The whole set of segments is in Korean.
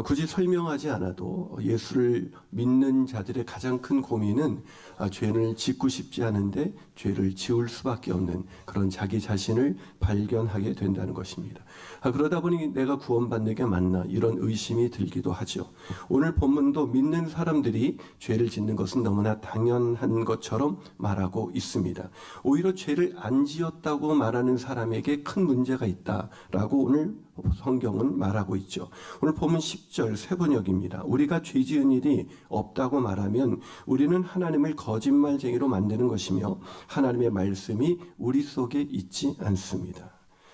굳이 설명하지 않아도 예수를 믿는 자들의 가장 큰 고민은 죄를 짓고 싶지 않은데 죄를 지을 수밖에 없는 그런 자기 자신을 발견하게 된다는 것입니다. 그러다 보니 내가 구원받는 게 맞나 이런 의심이 들기도 하죠. 오늘 본문도 믿는 사람들이 죄를 짓는 것은 너무나 당연한 것처럼 말하고 있습니다. 오히려 죄를 안 지었다고 말하는 사람에게 큰 문제가 있다라고 오늘 성경은 말하고 있죠. 오늘 본문 10절 세번역입니다. 우리가 죄 지은 일이 없다고 말하면 우리는 하나님을 거짓말쟁이로 만드는 것이며 하나님의 말씀이 우리 속에 있지 않습니다.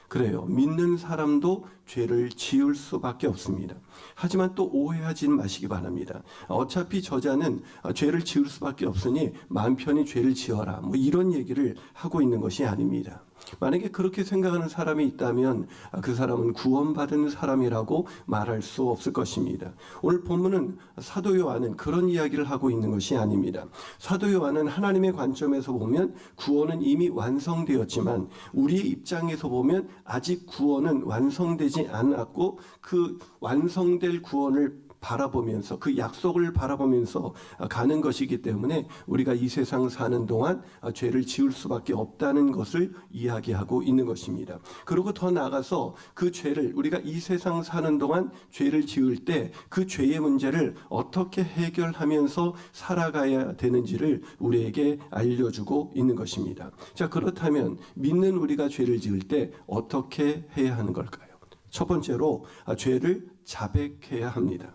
그래요. 믿는 사람도 죄를 지을 수밖에 없습니다. 하지만 또 오해하지 마시기 바랍니다. 어차피 저자는 죄를 지을 수밖에 없으니 마음 편히 죄를 지어라 이런 얘기를 하고 있는 것이 아닙니다. 만약에 그렇게 생각하는 사람이 있다면 그 사람은 구원받은 사람이라고 말할 수 없을 것입니다. 오늘 본문은 사도 요한은 그런 이야기를 하고 있는 것이 아닙니다. 사도 요한은 하나님의 관점에서 보면 구원은 이미 완성되었지만 우리의 입장에서 보면 아직 구원은 완성되지 않았고 그 완성될 구원을 바라보면서 그 약속을 바라보면서 가는 것이기 때문에 우리가 이 세상 사는 동안 죄를 지을 수밖에 없다는 것을 이야기하고 있는 것입니다. 그리고 더 나아가서 그 죄를 우리가 이 세상 사는 동안 죄를 지을 때 그 죄의 문제를 어떻게 해결하면서 살아가야 되는지를 우리에게 알려주고 있는 것입니다. 자, 그렇다면 믿는 우리가 죄를 지을 때 어떻게 해야 하는 걸까요? 첫 번째로 죄를 자백해야 합니다.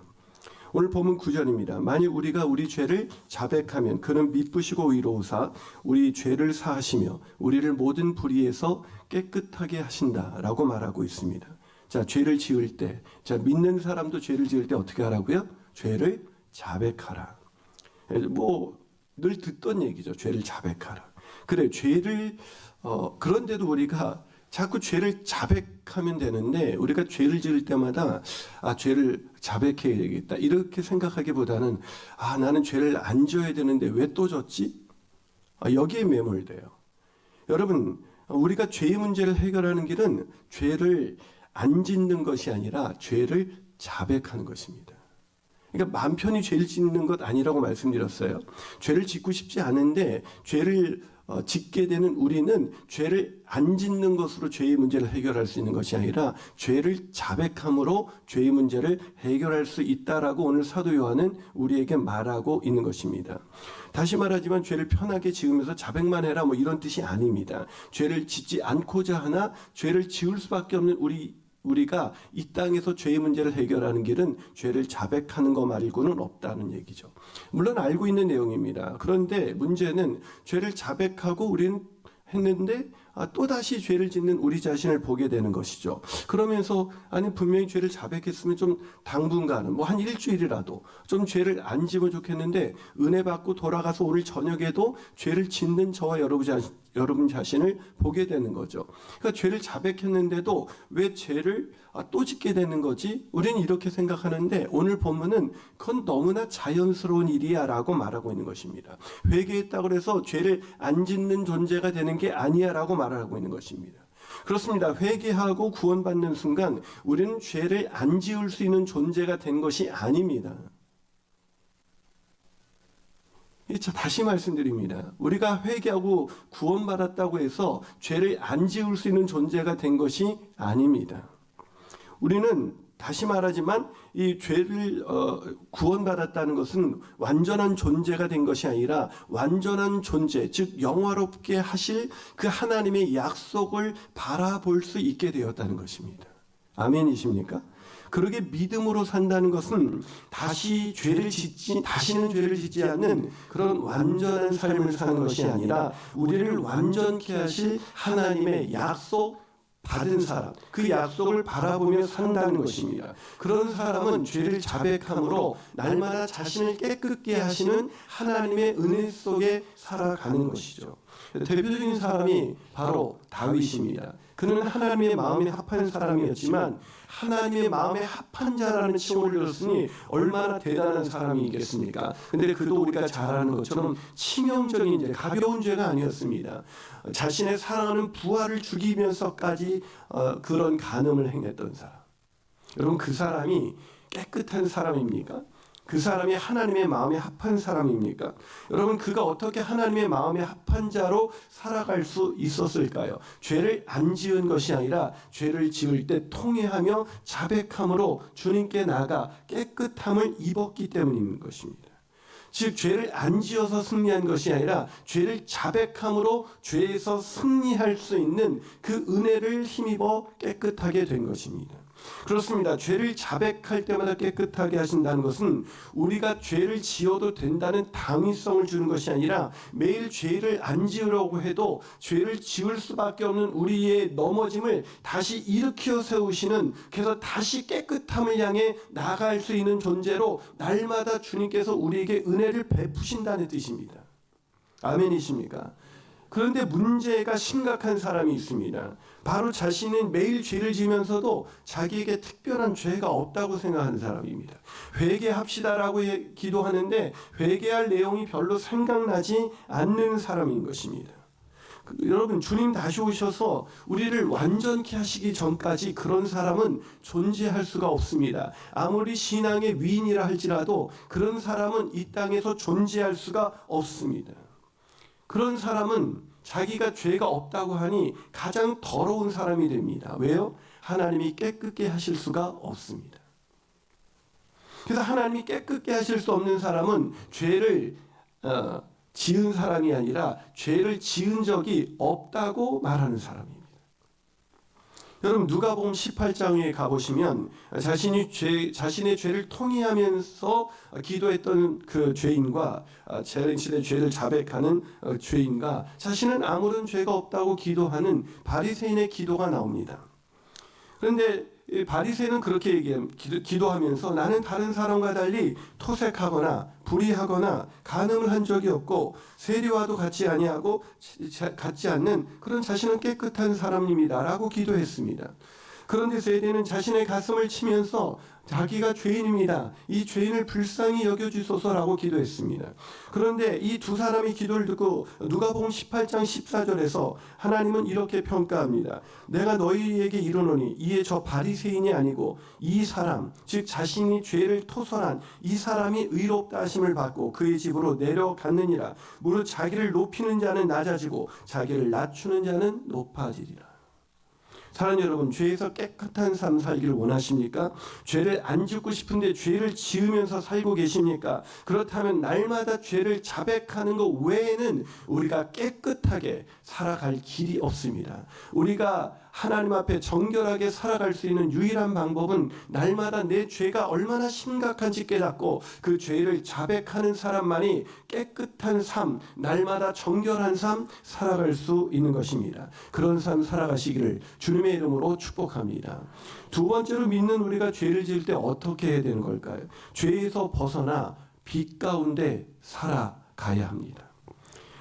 오늘 본문 9절입니다. 만일 우리가 우리 죄를 자백하면 그는 미쁘시고 의로우사 우리 죄를 사하시며 우리를 모든 불의에서 깨끗하게 하신다라고 말하고 있습니다. 자, 죄를 지을 때, 자, 믿는 사람도 죄를 지을 때 어떻게 하라고요? 죄를 자백하라. 늘 듣던 얘기죠. 죄를 자백하라. 그래, 죄를 그런데도 우리가 자꾸 죄를 자백하면 되는데 우리가 죄를 지을 때마다 죄를 자백해야 되겠다 이렇게 생각하기보다는 나는 죄를 안 져야 되는데 왜 또 졌지? 여기에 매몰돼요. 여러분, 우리가 죄의 문제를 해결하는 길은 죄를 안 짓는 것이 아니라 죄를 자백하는 것입니다. 그러니까 마음 편히 죄를 짓는 것 아니라고 말씀드렸어요. 죄를 짓고 싶지 않은데 죄를 짓게 되는 우리는 죄를 안 짓는 것으로 죄의 문제를 해결할 수 있는 것이 아니라 죄를 자백함으로 죄의 문제를 해결할 수 있다라고 오늘 사도 요한은 우리에게 말하고 있는 것입니다. 다시 말하지만 죄를 편하게 지으면서 자백만 해라 이런 뜻이 아닙니다. 죄를 짓지 않고자 하나 죄를 지을 수밖에 없는 우리가 이 땅에서 죄의 문제를 해결하는 길은 죄를 자백하는 것 말고는 없다는 얘기죠. 물론 알고 있는 내용입니다. 그런데 문제는 죄를 자백하고 우리는 했는데 또다시 죄를 짓는 우리 자신을 보게 되는 것이죠. 그러면서 분명히 죄를 자백했으면 좀 당분간은 한 일주일이라도 좀 죄를 안 지면 좋겠는데 은혜 받고 돌아가서 오늘 저녁에도 죄를 짓는 저와 여러분 자신을 보게 되는 거죠. 그러니까 죄를 자백했는데도 왜 죄를 또 짓게 되는 거지? 우리는 이렇게 생각하는데 오늘 본문은 그건 너무나 자연스러운 일이야 라고 말하고 있는 것입니다. 회개했다고 해서 죄를 안 짓는 존재가 되는 게 아니야 라고 말하고 있는 것입니다. 그렇습니다. 회개하고 구원받는 순간 우리는 죄를 안 지을 수 있는 존재가 된 것이 아닙니다. 다시 말씀드립니다. 우리가 회개하고 구원받았다고 해서 죄를 안 지을 수 있는 존재가 된 것이 아닙니다. 우리는 다시 말하지만 이 죄를 구원받았다는 것은 완전한 존재가 된 것이 아니라 완전한 존재, 즉 영화롭게 하실 그 하나님의 약속을 바라볼 수 있게 되었다는 것입니다. 아멘이십니까? 그러게 믿음으로 산다는 것은 다시는 죄를 짓지 않는 그런 완전한 삶을 사는 것이 아니라 우리를 완전케 하실 하나님의 약속 받은 사람, 그 약속을 바라보며 산다는 것입니다. 그런 사람은 죄를 자백함으로 날마다 자신을 깨끗게 하시는 하나님의 은혜 속에 살아가는 것이죠. 대표적인 사람이 바로 다윗입니다. 그는 하나님의 마음에 합한 사람이었지만 하나님의 마음에 합한 자라는 칭호를 들었으니 얼마나 대단한 사람이겠습니까? 근데 그도 우리가 잘 아는 것처럼 치명적인 죄, 가벼운 죄가 아니었습니다. 자신의 사랑하는 부하를 죽이면서까지 그런 간음을 행했던 사람. 여러분, 그 사람이 깨끗한 사람입니까? 그 사람이 하나님의 마음에 합한 사람입니까? 여러분, 그가 어떻게 하나님의 마음에 합한 자로 살아갈 수 있었을까요? 죄를 안 지은 것이 아니라 죄를 지을 때 통회하며 자백함으로 주님께 나아가 깨끗함을 입었기 때문인 것입니다. 즉 죄를 안 지어서 승리한 것이 아니라 죄를 자백함으로 죄에서 승리할 수 있는 그 은혜를 힘입어 깨끗하게 된 것입니다. 그렇습니다. 죄를 자백할 때마다 깨끗하게 하신다는 것은 우리가 죄를 지어도 된다는 당위성을 주는 것이 아니라 매일 죄를 안 지으려고 해도 죄를 지을 수밖에 없는 우리의 넘어짐을 다시 일으켜 세우시는, 그래서 다시 깨끗함을 향해 나아갈 수 있는 존재로 날마다 주님께서 우리에게 은혜를 베푸신다는 뜻입니다. 아멘이십니까? 그런데 문제가 심각한 사람이 있습니다. 바로 자신은 매일 죄를 지으면서도 자기에게 특별한 죄가 없다고 생각하는 사람입니다. 회개합시다라고 기도하는데 회개할 내용이 별로 생각나지 않는 사람인 것입니다. 여러분, 주님 다시 오셔서 우리를 완전케 하시기 전까지 그런 사람은 존재할 수가 없습니다. 아무리 신앙의 위인이라 할지라도 그런 사람은 이 땅에서 존재할 수가 없습니다. 그런 사람은 자기가 죄가 없다고 하니 가장 더러운 사람이 됩니다. 왜요? 하나님이 깨끗게 하실 수가 없습니다. 그래서 하나님이 깨끗게 하실 수 없는 사람은 죄를 지은 사람이 아니라 죄를 지은 적이 없다고 말하는 사람입니다. 여러분, 누가복음 18장에 가보시면 자신의 죄를 통회하면서 기도했던 그 죄인과 자신의 죄를 자백하는 죄인과 자신은 아무런 죄가 없다고 기도하는 바리새인의 기도가 나옵니다. 그런데 바리새인은 그렇게 기도하면서 나는 다른 사람과 달리 토색하거나 불의하거나 간음을 한 적이 없고 세리와도 같지 아니하고 같지 않는 그런 자신은 깨끗한 사람입니다라고 기도했습니다. 그런데 세리는 자신의 가슴을 치면서 자기가 죄인입니다. 이 죄인을 불쌍히 여겨주소서라고 기도했습니다. 그런데 이 두 사람의 기도를 듣고 누가복음 18장 14절에서 하나님은 이렇게 평가합니다. 내가 너희에게 이르노니 이에 저 바리새인이 아니고 이 사람, 즉 자신이 죄를 토설한 이 사람이 의롭다 하심을 받고 그의 집으로 내려갔느니라. 무릇 자기를 높이는 자는 낮아지고 자기를 낮추는 자는 높아지리라. 사랑하는 여러분, 죄에서 깨끗한 삶 살기를 원하십니까? 죄를 안 짓고 싶은데 죄를 지으면서 살고 계십니까? 그렇다면 날마다 죄를 자백하는 것 외에는 우리가 깨끗하게 살아갈 길이 없습니다. 우리가 하나님 앞에 정결하게 살아갈 수 있는 유일한 방법은 날마다 내 죄가 얼마나 심각한지 깨닫고 그 죄를 자백하는 사람만이 깨끗한 삶, 날마다 정결한 삶 살아갈 수 있는 것입니다. 그런 삶 살아가시기를 주님의 이름으로 축복합니다. 두 번째로 믿는 우리가 죄를 지을 때 어떻게 해야 되는 걸까요? 죄에서 벗어나 빛 가운데 살아가야 합니다.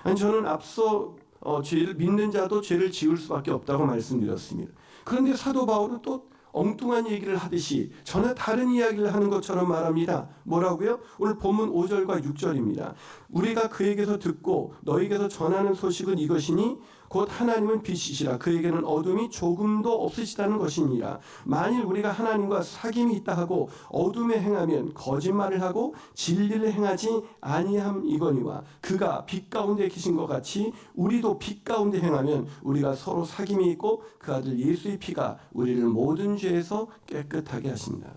아니, 저는 앞서 죄를 믿는 자도 죄를 지을 수밖에 없다고 말씀드렸습니다. 그런데 사도 바울은 또 엉뚱한 얘기를 하듯이 전혀 다른 이야기를 하는 것처럼 말합니다. 뭐라고요? 오늘 본문 5절과 6절입니다. 우리가 그에게서 듣고 너희에게서 전하는 소식은 이것이니 곧 하나님은 빛이시라 그에게는 어둠이 조금도 없으시다는 것이니라. 만일 우리가 하나님과 사귐이 있다 하고 어둠에 행하면 거짓말을 하고 진리를 행하지 아니함이거니와 그가 빛 가운데 계신 것 같이 우리도 빛 가운데 행하면 우리가 서로 사귐이 있고 그 아들 예수의 피가 우리를 모든 죄에서 깨끗하게 하신다.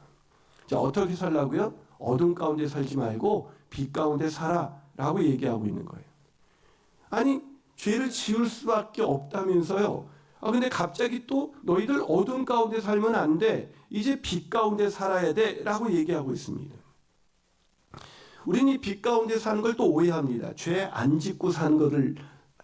자, 어떻게 살라고요? 어둠 가운데 살지 말고 빛 가운데 살아라고 얘기하고 있는 거예요. 아니, 죄를 지을 수밖에 없다면서요. 근데 갑자기 또 너희들 어둠 가운데 살면 안 돼. 이제 빛 가운데 살아야 돼. 라고 얘기하고 있습니다. 우리는 이 빛 가운데 사는 걸 또 오해합니다. 죄 안 짓고 사는 거를,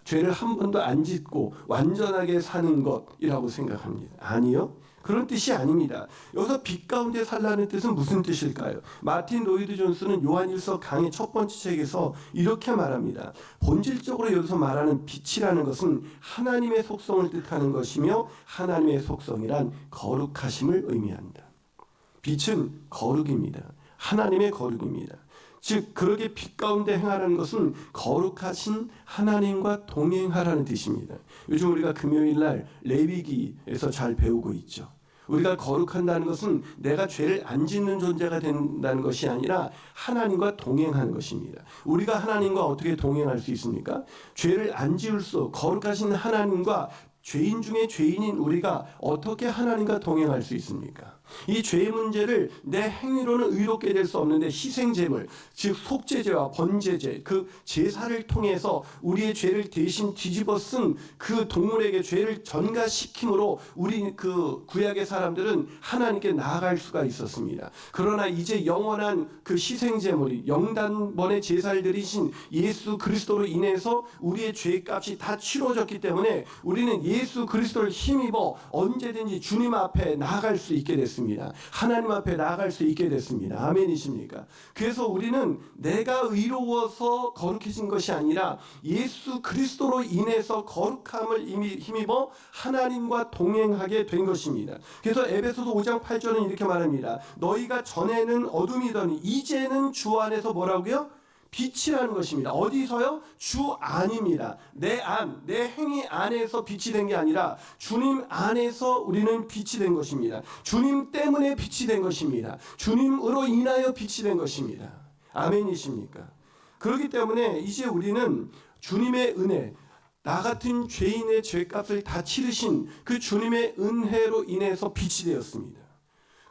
죄를 한 번도 안 짓고 완전하게 사는 것이라고 생각합니다. 아니요. 그런 뜻이 아닙니다. 여기서 빛 가운데 살라는 뜻은 무슨 뜻일까요? 마틴 로이드 존스는 요한일서 강의 첫 번째 책에서 이렇게 말합니다. 본질적으로 여기서 말하는 빛이라는 것은 하나님의 속성을 뜻하는 것이며 하나님의 속성이란 거룩하심을 의미한다. 빛은 거룩입니다. 하나님의 거룩입니다. 즉 그렇게 빛 가운데 행하라는 것은 거룩하신 하나님과 동행하라는 뜻입니다. 요즘 우리가 금요일날 레위기에서 잘 배우고 있죠. 우리가 거룩한다는 것은 내가 죄를 안 짓는 존재가 된다는 것이 아니라 하나님과 동행하는 것입니다. 우리가 하나님과 어떻게 동행할 수 있습니까? 죄를 안 지을 수, 거룩하신 하나님과 죄인 중에 죄인인 우리가 어떻게 하나님과 동행할 수 있습니까? 이 죄의 문제를 내 행위로는 의롭게 될 수 없는데 희생제물, 즉 속죄제와 번제제, 그 제사를 통해서 우리의 죄를 대신 뒤집어 쓴 그 동물에게 죄를 전가시킴으로 우리 그 구약의 사람들은 하나님께 나아갈 수가 있었습니다. 그러나 이제 영원한 그 희생제물이 영단번의 제사를 드리신 예수 그리스도로 인해서 우리의 죄값이 다 치러졌기 때문에 우리는 예수 그리스도를 힘입어 언제든지 주님 앞에 나아갈 수 있게 됐습니다. 하나님 앞에 나아갈 수 있게 됐습니다. 아멘이십니까? 그래서 우리는 내가 의로워서 거룩해진 것이 아니라 예수 그리스도로 인해서 거룩함을 힘입어 하나님과 동행하게 된 것입니다. 그래서 에베소서 5장 8절은 이렇게 말합니다. 너희가 전에는 어둠이더니 이제는 주 안에서 뭐라고요? 빛이라는 것입니다. 어디서요? 주 안입니다. 내 안, 내 행위 안에서 빛이 된 게 아니라 주님 안에서 우리는 빛이 된 것입니다. 주님 때문에 빛이 된 것입니다. 주님으로 인하여 빛이 된 것입니다. 아멘이십니까? 그렇기 때문에 이제 우리는 주님의 은혜, 나 같은 죄인의 죄값을 다 치르신 그 주님의 은혜로 인해서 빛이 되었습니다.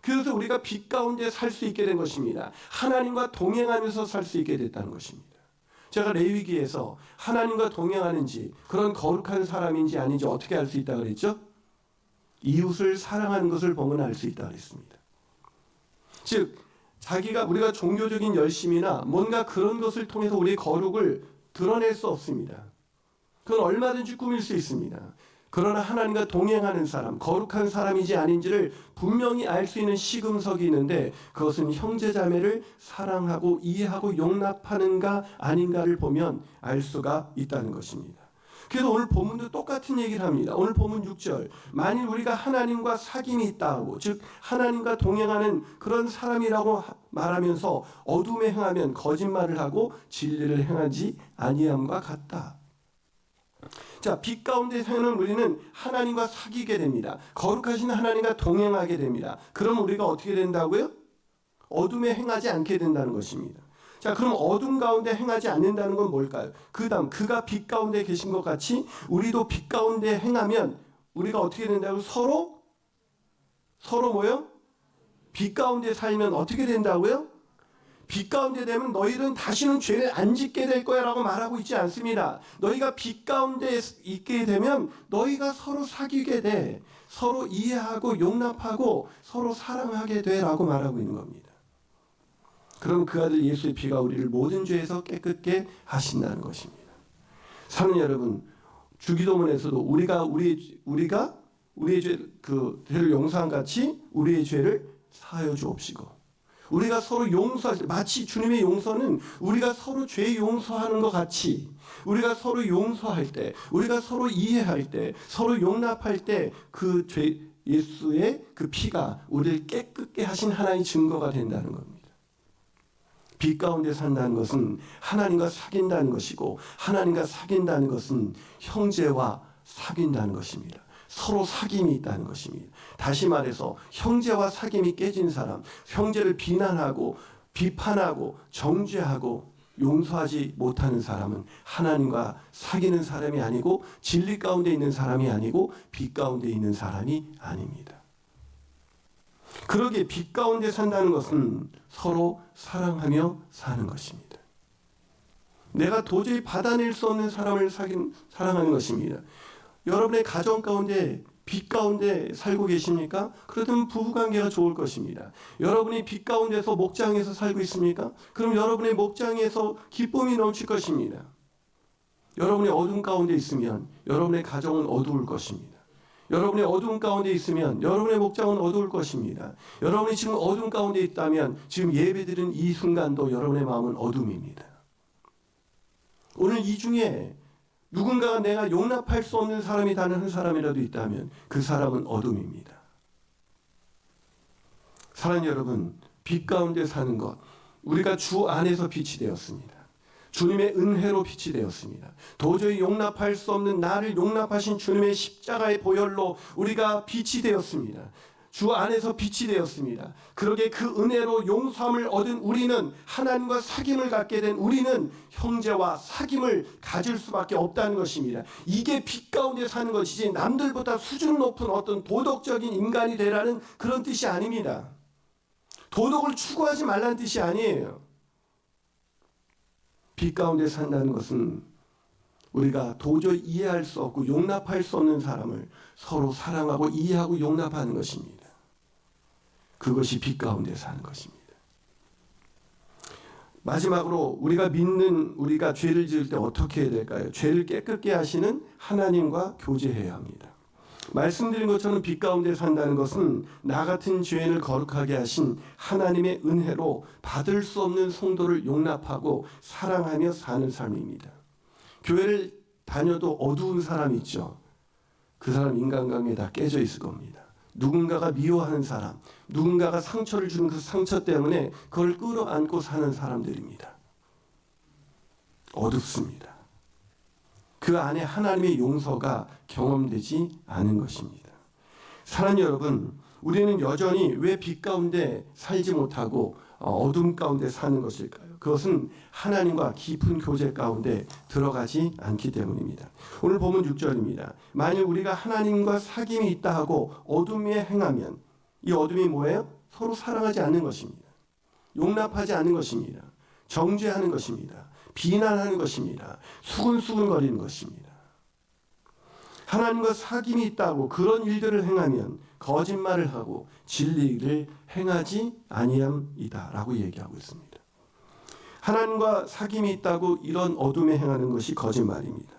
그래서 우리가 빛 가운데 살 수 있게 된 것입니다. 하나님과 동행하면서 살 수 있게 됐다는 것입니다. 제가 레위기에서 하나님과 동행하는지 그런 거룩한 사람인지 아닌지 어떻게 알 수 있다고 그랬죠? 이웃을 사랑하는 것을 보면 알 수 있다고 그랬습니다. 즉 우리가 종교적인 열심이나 뭔가 그런 것을 통해서 우리의 거룩을 드러낼 수 없습니다. 그건 얼마든지 꾸밀 수 있습니다. 그러나 하나님과 동행하는 사람, 거룩한 사람인지 아닌지를 분명히 알 수 있는 시금석이 있는데 그것은 형제자매를 사랑하고 이해하고 용납하는가 아닌가를 보면 알 수가 있다는 것입니다. 그래서 오늘 본문도 똑같은 얘기를 합니다. 오늘 본문 6절, 만일 우리가 하나님과 사귐이 있다 하고, 즉 하나님과 동행하는 그런 사람이라고 말하면서 어둠에 행하면 거짓말을 하고 진리를 행하지 아니함과 같다. 자, 빛 가운데 사는 우리는 하나님과 사귀게 됩니다. 거룩하신 하나님과 동행하게 됩니다. 그럼 우리가 어떻게 된다고요? 어둠에 행하지 않게 된다는 것입니다. 자, 그럼 어둠 가운데 행하지 않는다는 건 뭘까요? 그 다음, 그가 빛 가운데 계신 것 같이 우리도 빛 가운데 행하면 우리가 어떻게 된다고요? 서로 뭐요? 빛 가운데 살면 어떻게 된다고요? 빛 가운데 되면 너희는 다시는 죄를 안 짓게 될 거야 라고 말하고 있지 않습니다. 너희가 빛 가운데 있게 되면 너희가 서로 사귀게 돼. 서로 이해하고 용납하고 서로 사랑하게 돼 라고 말하고 있는 겁니다. 그럼 그 아들 예수의 피가 우리를 모든 죄에서 깨끗게 하신다는 것입니다. 사는 여러분, 주기도문에서도 우리가 우리의 죄를 용서한 같이 우리의 죄를 사하여 주옵시고, 우리가 서로 용서할 때 마치 주님의 용서는 우리가 서로 죄 용서하는 것 같이 우리가 서로 용서할 때, 우리가 서로 이해할 때, 서로 용납할 때 그 죄 예수의 그 피가 우리를 깨끗게 하신 하나의 증거가 된다는 겁니다. 빛 가운데 산다는 것은 하나님과 사귄다는 것이고, 하나님과 사귄다는 것은 형제와 사귄다는 것입니다. 서로 사귐이 있다는 것입니다. 다시 말해서 형제와 사귐이 깨진 사람, 형제를 비난하고 비판하고 정죄하고 용서하지 못하는 사람은 하나님과 사귀는 사람이 아니고 진리 가운데 있는 사람이 아니고 빛 가운데 있는 사람이 아닙니다. 그러기에 빛 가운데 산다는 것은 서로 사랑하며 사는 것입니다. 내가 도저히 받아낼 수 없는 사람을 사랑하는 것입니다. 여러분의 가정 가운데 빛 가운데 살고 계십니까? 그렇다면 부부관계가 좋을 것입니다. 여러분이 빛 가운데서 목장에서 살고 있습니까? 그럼 여러분의 목장에서 기쁨이 넘칠 것입니다. 여러분이 어둠 가운데 있으면 여러분의 가정은 어두울 것입니다. 여러분의 어둠 가운데 있으면 여러분의 목장은 어두울 것입니다. 여러분이 지금 어둠 가운데 있다면 지금 예배드리는 이 순간도 여러분의 마음은 어둠입니다. 오늘 이 중에 누군가가 내가 용납할 수 없는 사람이 단 한 사람이라도 있다면 그 사람은 어둠입니다. 사랑하는 여러분, 빛 가운데 사는 것, 우리가 주 안에서 빛이 되었습니다. 주님의 은혜로 빛이 되었습니다. 도저히 용납할 수 없는 나를 용납하신 주님의 십자가의 보혈로 우리가 빛이 되었습니다. 주 안에서 빛이 되었습니다. 그러게 그 은혜로 용서함을 얻은 우리는, 하나님과 사귐을 갖게 된 우리는 형제와 사귐을 가질 수밖에 없다는 것입니다. 이게 빛 가운데 사는 것이지 남들보다 수준 높은 어떤 도덕적인 인간이 되라는 그런 뜻이 아닙니다. 도덕을 추구하지 말라는 뜻이 아니에요. 빛 가운데 산다는 것은 우리가 도저히 이해할 수 없고 용납할 수 없는 사람을 서로 사랑하고 이해하고 용납하는 것입니다. 그것이 빛 가운데 사는 것입니다. 마지막으로 우리가 죄를 지을 때 어떻게 해야 될까요? 죄를 깨끗게 하시는 하나님과 교제해야 합니다. 말씀드린 것처럼 빛 가운데 산다는 것은 나 같은 죄인을 거룩하게 하신 하나님의 은혜로 받을 수 없는 성도를 용납하고 사랑하며 사는 삶입니다. 교회를 다녀도 어두운 사람이 있죠. 그 사람 인간관계에 다 깨져 있을 겁니다. 누군가가 미워하는 사람, 누군가가 상처를 주는 그 상처 때문에 그걸 끌어안고 사는 사람들입니다. 어둡습니다. 그 안에 하나님의 용서가 경험되지 않은 것입니다. 사랑하는 여러분, 우리는 여전히 왜 빛 가운데 살지 못하고 어둠 가운데 사는 것일까요? 그것은 하나님과 깊은 교제 가운데 들어가지 않기 때문입니다. 오늘 본문 6절입니다. 만일 우리가 하나님과 사귐이 있다 하고 어둠에 행하면, 이 어둠이 뭐예요? 서로 사랑하지 않는 것입니다. 용납하지 않는 것입니다. 정죄하는 것입니다. 비난하는 것입니다. 수근수근거리는 것입니다. 하나님과 사귐이 있다고 그런 일들을 행하면 거짓말을 하고 진리를 행하지 아니함이다 라고 얘기하고 있습니다. 하나님과 사귐이 있다고 이런 어둠에 행하는 것이 거짓말입니다.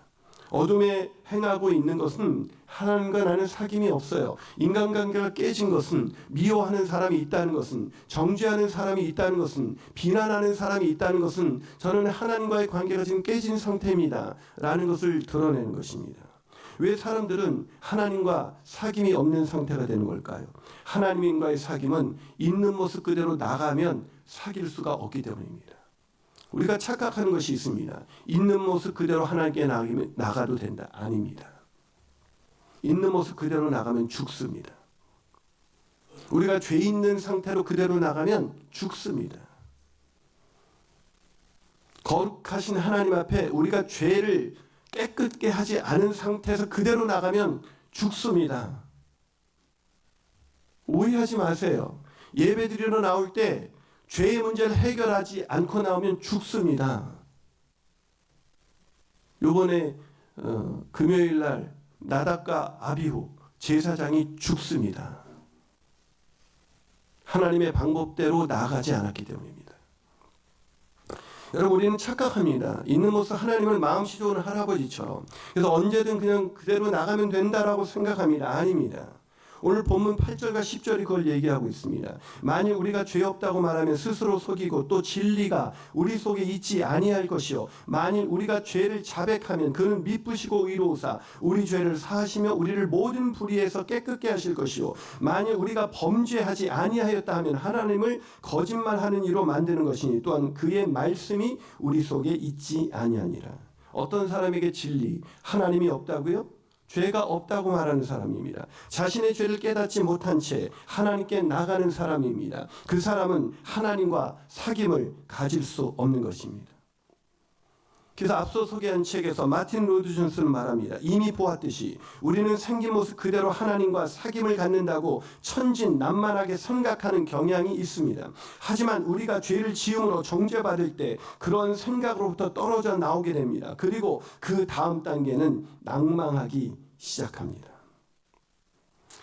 어둠에 행하고 있는 것은 하나님과 나는 사귐이 없어요. 인간관계가 깨진 것은, 미워하는 사람이 있다는 것은, 정죄하는 사람이 있다는 것은, 비난하는 사람이 있다는 것은 저는 하나님과의 관계가 지금 깨진 상태입니다 라는 것을 드러내는 것입니다. 왜 사람들은 하나님과 사귐이 없는 상태가 되는 걸까요? 하나님과의 사귐은 있는 모습 그대로 나가면 사귈 수가 없기 때문입니다. 우리가 착각하는 것이 있습니다. 있는 모습 그대로 하나님께 나가도 된다. 아닙니다. 있는 모습 그대로 나가면 죽습니다. 우리가 죄 있는 상태로 그대로 나가면 죽습니다. 거룩하신 하나님 앞에 우리가 죄를 깨끗게 하지 않은 상태에서 그대로 나가면 죽습니다. 오해하지 마세요. 예배드리러 나올 때 죄의 문제를 해결하지 않고 나오면 죽습니다. 요번에 금요일 날 나답과 아비후 제사장이 죽습니다. 하나님의 방법대로 나아가지 않았기 때문입니다. 여러분, 우리는 착각합니다. 있는 모습 하나님을 마음씨 좋은 할아버지처럼, 그래서 언제든 그냥 그대로 나가면 된다라고 생각합니다. 아닙니다. 오늘 본문 8절과 10절이 그걸 얘기하고 있습니다. 만일 우리가 죄 없다고 말하면 스스로 속이고 또 진리가 우리 속에 있지 아니할 것이요, 만일 우리가 죄를 자백하면 그는 미쁘시고 의로우사 우리 죄를 사하시며 우리를 모든 불의에서 깨끗게 하실 것이요, 만일 우리가 범죄하지 아니하였다 하면 하나님을 거짓말하는 이로 만드는 것이니 또한 그의 말씀이 우리 속에 있지 아니하니라. 어떤 사람에게 진리, 하나님이 없다고요? 죄가 없다고 말하는 사람입니다. 자신의 죄를 깨닫지 못한 채 하나님께 나가는 사람입니다. 그 사람은 하나님과 사귐을 가질 수 없는 것입니다. 그래서 앞서 소개한 책에서 마틴 로이드 존슨은 말합니다. 이미 보았듯이 우리는 생긴 모습 그대로 하나님과 사귐을 갖는다고 천진난만하게 생각하는 경향이 있습니다. 하지만 우리가 죄를 지음으로 정죄받을 때 그런 생각으로부터 떨어져 나오게 됩니다. 그리고 그 다음 단계는 낭망하기 시작합니다.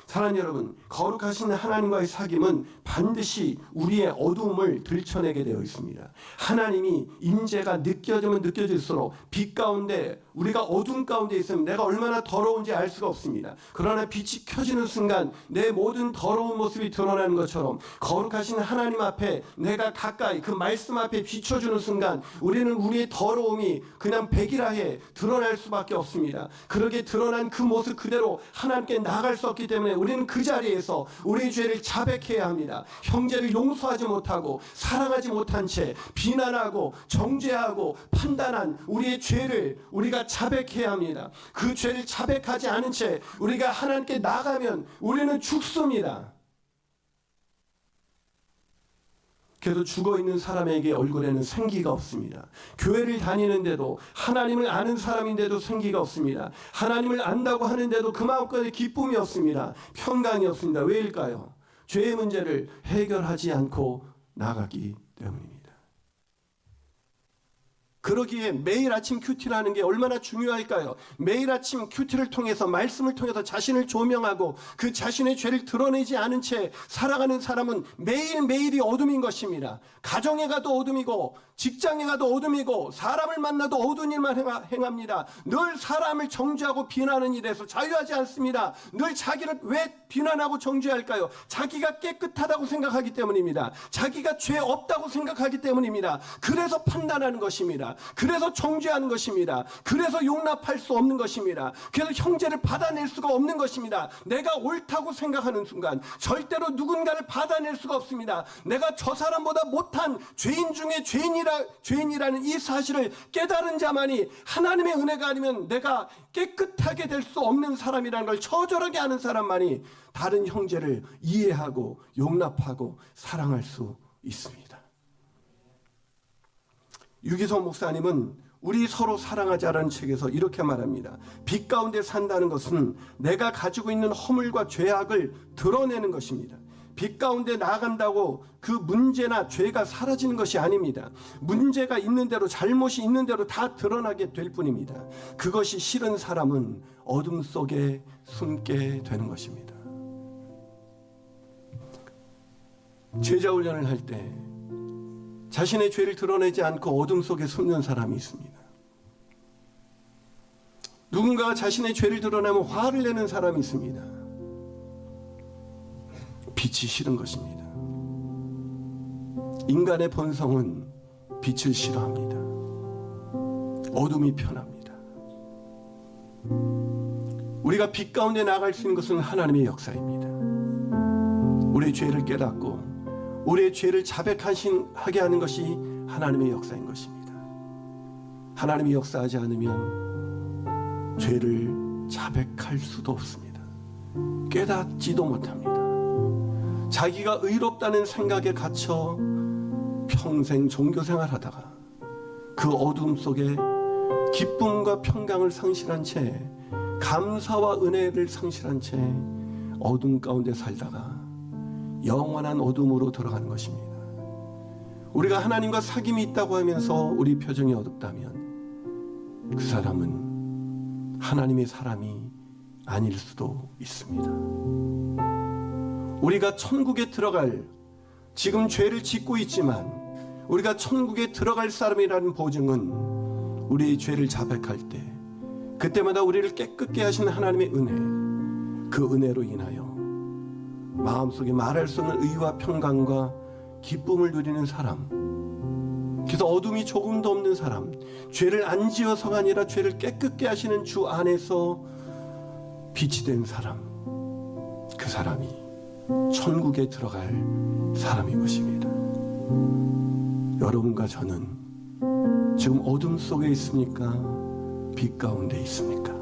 사랑하는 여러분, 거룩하신 하나님과의 사귐은 반드시 우리의 어두움을 들춰내게 되어 있습니다. 하나님이 임재가 느껴지면 느껴질수록 빛 가운데, 우리가 어둠 가운데 있으면 내가 얼마나 더러운지 알 수가 없습니다. 그러나 빛이 켜지는 순간 내 모든 더러운 모습이 드러나는 것처럼 거룩하신 하나님 앞에 내가 가까이 그 말씀 앞에 비춰주는 순간 우리는 우리의 더러움이 그냥 백일하에 드러날 수밖에 없습니다. 그렇게 드러난 그 모습 그대로 하나님께 나아갈 수 없기 때문에 우리는 그 자리에서 우리의 죄를 자백해야 합니다. 형제를 용서하지 못하고 사랑하지 못한 채 비난하고 정죄하고 판단한 우리의 죄를 우리가 자백해야 합니다. 그 죄를 자백하지 않은 채 우리가 하나님께 나가면 우리는 죽습니다. 그래서 죽어있는 사람에게 얼굴에는 생기가 없습니다. 교회를 다니는데도, 하나님을 아는 사람인데도 생기가 없습니다. 하나님을 안다고 하는데도 그 마음속에 기쁨이 없습니다. 평강이 없습니다. 왜일까요? 죄의 문제를 해결하지 않고 나가기 때문입니다. 그러기에 매일 아침 큐티라는 게 얼마나 중요할까요? 매일 아침 큐티를 통해서, 말씀을 통해서 자신을 조명하고 그 자신의 죄를 드러내지 않은 채 살아가는 사람은 매일매일이 어둠인 것입니다. 가정에 가도 어둠이고, 직장에 가도 어둠이고, 사람을 만나도 어두운 일만 행합니다. 늘 사람을 정죄하고 비난하는 일에서 자유하지 않습니다. 늘 자기를 왜 비난하고 정죄할까요? 자기가 깨끗하다고 생각하기 때문입니다. 자기가 죄 없다고 생각하기 때문입니다. 그래서 판단하는 것입니다. 그래서 정죄하는 것입니다. 그래서 용납할 수 없는 것입니다. 그래서 형제를 받아낼 수가 없는 것입니다. 내가 옳다고 생각하는 순간 절대로 누군가를 받아낼 수가 없습니다. 내가 저 사람보다 못한 죄인 중에 죄인이라는 이 사실을 깨달은 자만이, 하나님의 은혜가 아니면 내가 깨끗하게 될 수 없는 사람이라는 걸 처절하게 아는 사람만이 다른 형제를 이해하고 용납하고 사랑할 수 있습니다. 유기성 목사님은 우리 서로 사랑하자라는 책에서 이렇게 말합니다. 빛 가운데 산다는 것은 내가 가지고 있는 허물과 죄악을 드러내는 것입니다. 빛 가운데 나아간다고 그 문제나 죄가 사라지는 것이 아닙니다. 문제가 있는 대로, 잘못이 있는 대로 다 드러나게 될 뿐입니다. 그것이 싫은 사람은 어둠 속에 숨게 되는 것입니다. 제자 훈련을 할 때 자신의 죄를 드러내지 않고 어둠 속에 숨는 사람이 있습니다. 누군가가 자신의 죄를 드러내면 화를 내는 사람이 있습니다. 빛이 싫은 것입니다. 인간의 본성은 빛을 싫어합니다. 어둠이 편합니다. 우리가 빛 가운데 나아갈 수 있는 것은 하나님의 역사입니다. 우리의 죄를 깨닫고 우리의 죄를 자백하게 하는 것이 하나님의 역사인 것입니다. 하나님이 역사하지 않으면 죄를 자백할 수도 없습니다. 깨닫지도 못합니다. 자기가 의롭다는 생각에 갇혀 평생 종교생활하다가 그 어둠 속에 기쁨과 평강을 상실한 채, 감사와 은혜를 상실한 채 어둠 가운데 살다가 영원한 어둠으로 들어가는 것입니다. 우리가 하나님과 사귐이 있다고 하면서 우리 표정이 어둡다면 그 사람은 하나님의 사람이 아닐 수도 있습니다. 우리가 천국에 들어갈, 지금 죄를 짓고 있지만 우리가 천국에 들어갈 사람이라는 보증은 우리의 죄를 자백할 때 그때마다 우리를 깨끗게 하신 하나님의 은혜, 그 은혜로 인하여 마음속에 말할 수 없는 의와 평강과 기쁨을 누리는 사람, 그래서 어둠이 조금도 없는 사람, 죄를 안 지어서가 아니라 죄를 깨끗게 하시는 주 안에서 빛이 된 사람, 그 사람이 천국에 들어갈 사람인 것입니다. 여러분과 저는 지금 어둠 속에 있습니까? 빛 가운데 있습니까?